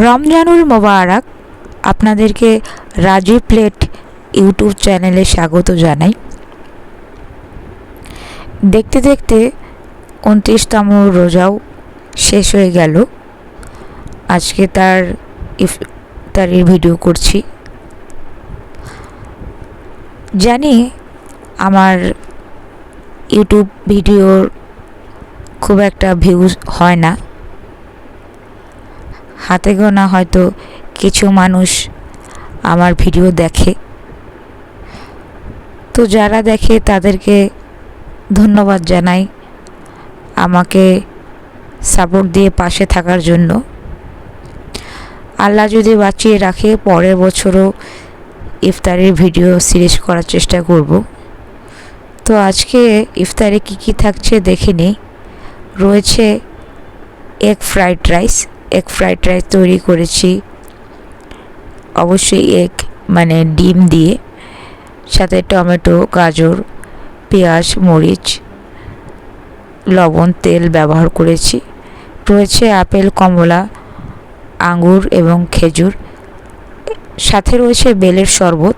রমজানুল মোবারক। আপনাদেরকে Rajib plate YouTube চ্যানেলে স্বাগত জানাই। দেখতে দেখতে 29তম রোজাও শেষ হয়ে গেল। আজকে তার ইফতারির ভিডিও করছি। জানি আমার ইউটিউব ভিডিওর খুব একটা ভিউজ হয় না, হাতে গোনা হয়তো কিছু মানুষ আমার ভিডিও দেখে। তো যারা দেখে তাদেরকে ধন্যবাদ জানাই আমাকে সাপোর্ট দিয়ে পাশে থাকার জন্য। আল্লাহ যদি বাঁচিয়ে রাখে পরের বছরও ইফতারের ভিডিও সিরিজ করার চেষ্টা করব। তো আজকে ইফতারে কি থাকছে দেখে নিই। রয়েছে egg fried rice. Egg fried rice তৈরি করেছি অবশ্যই মানে ডিম দিয়ে, সাথে টমেটো, গাজর, পেঁয়াজ, মরিচ, লবণ, তেল ব্যবহার করেছি। রয়েছে আপেল, কমলা, আঙ্গুর এবং খেজুর, সাথে রয়েছে বেলের শরবত।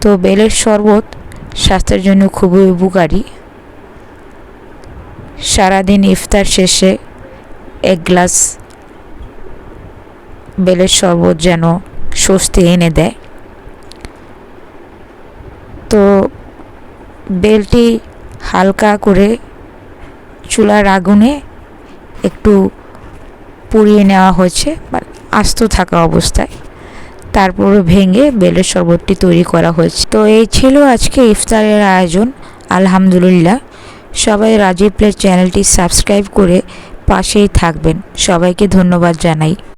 তো বেলের শরবত স্বাস্থ্যের জন্য খুবই উপকারী। সারাদিন ইফতার শেষে এক গ্লাস বেলের শরবত যেন স্বস্তি এনে দেয়। তো বেলটি হালকা করে চুলার আগুনে একটু পুড়িয়ে নেওয়া হয়েছে, আস্ত থাকা অবস্থায়, তারপরে ভেঙে বেলের শরবতটি তৈরি করা হয়েছে। তো এই ছিল আজকে ইফতারের আয়োজন। আলহামদুলিল্লাহ। সবাই রাজীব প্লেট চ্যানেলটি সাবস্ক্রাইব করে পাশেই থাকবেন। সবাইকে ধন্যবাদ জানাই।